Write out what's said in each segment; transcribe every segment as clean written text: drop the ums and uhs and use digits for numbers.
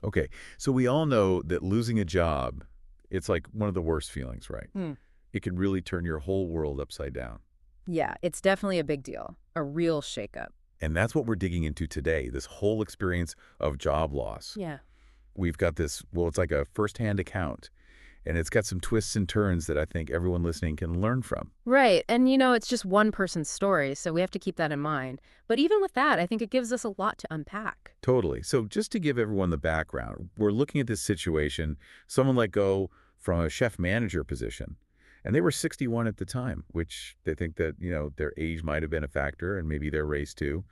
Okay, so we all know that losing a job, it's like one of the worst feelings, right? Hmm. It could really turn your whole world upside down. Yeah, it's definitely a big deal. A real shakeup. And that's what we're digging into today, this whole experience of job loss. Yeah. We've got this, well, it's like a firsthand account, and it's got some twists and turns that I think everyone listening can learn from. Right. And it's just one person's story, so we have to keep that in mind. But even with that, I think it gives us a lot to unpack. Totally. So just to give everyone the background, we're looking at this situation. Someone let go from a chef manager position, and they were 61 at the time, which they think that, their age might have been a factor and maybe their race too.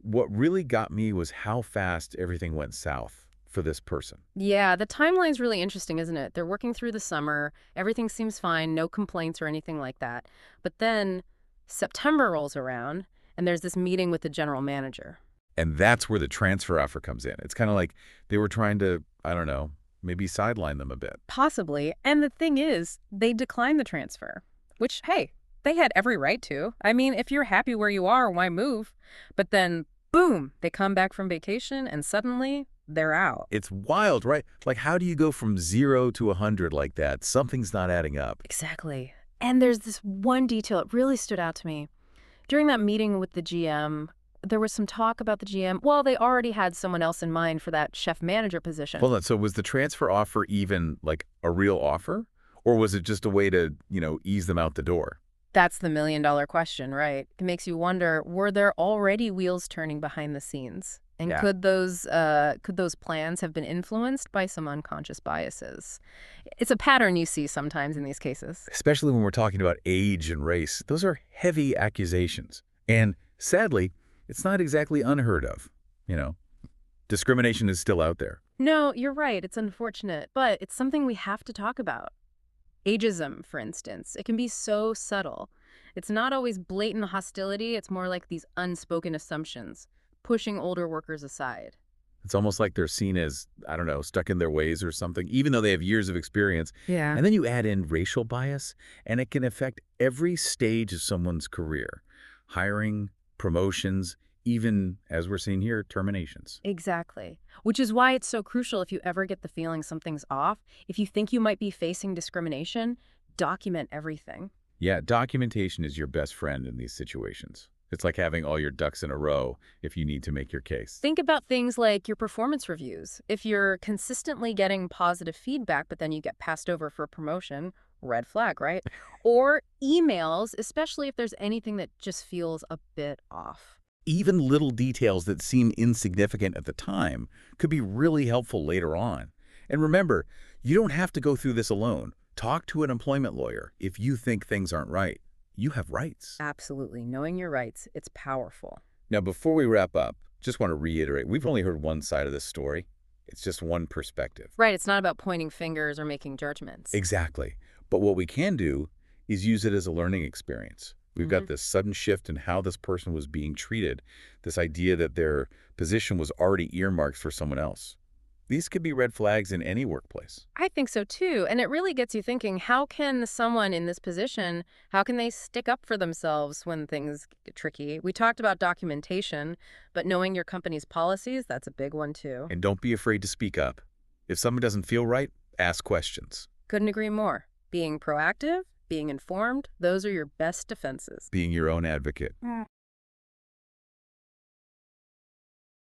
What really got me was how fast everything went south for this person. Yeah, the timeline's really interesting, isn't it? They're working through the summer, everything seems fine, no complaints or anything like that. But then September rolls around, and there's this meeting with the general manager. And that's where the transfer offer comes in. It's kind of like they were trying to, I don't know, maybe sideline them a bit. Possibly. And the thing is, they declined the transfer, which, hey, they had every right to. I mean, if you're happy where you are, why move? But then, boom, they come back from vacation and suddenly they're out. It's wild, right? Like, how do you go from 0 to 100 like that? Something's not adding up. Exactly. And there's this one detail that really stood out to me. During that meeting with the GM, there was some talk about the GM. Well, they already had someone else in mind for that chef manager position. Hold on. So was the transfer offer even like a real offer? Or was it just a way to, ease them out the door? That's the million-dollar question, right? It makes you wonder, were there already wheels turning behind the scenes? And Yeah. could those plans have been influenced by some unconscious biases? It's a pattern you see sometimes in these cases. Especially when we're talking about age and race. Those are heavy accusations. And sadly, it's not exactly unheard of. You know, discrimination is still out there. No, you're right. It's unfortunate, but it's something we have to talk about. Ageism, for instance, it can be so subtle. It's not always blatant hostility, it's more like these unspoken assumptions, pushing older workers aside. It's almost like they're seen as, I don't know, stuck in their ways or something, even though they have years of experience. Yeah. And then you add in racial bias, and it can affect every stage of someone's career. Hiring, promotions, even, as we're seeing here, terminations. Exactly. Which is why it's so crucial if you ever get the feeling something's off, if you think you might be facing discrimination, document everything. Yeah, documentation is your best friend in these situations. It's like having all your ducks in a row if you need to make your case. Think about things like your performance reviews. If you're consistently getting positive feedback, but then you get passed over for a promotion, red flag, right? Or emails, especially if there's anything that just feels a bit off. Even little details that seem insignificant at the time could be really helpful later on. And remember, you don't have to go through this alone. Talk to an employment lawyer if you think things aren't right. You have rights. Absolutely. Knowing your rights, it's powerful. Now, before we wrap up, just want to reiterate, we've only heard one side of this story. It's just one perspective. Right. It's not about pointing fingers or making judgments. Exactly. But what we can do is use it as a learning experience. We've got this sudden shift in how this person was being treated, this idea that their position was already earmarked for someone else. These could be red flags in any workplace. I think so too. And it really gets you thinking, how can someone in this position, how can they stick up for themselves when things get tricky? We talked about documentation, but knowing your company's policies, that's a big one too. And don't be afraid to speak up. If something doesn't feel right, ask questions. Couldn't agree more. Being proactive, being informed, those are your best defenses. Being your own advocate.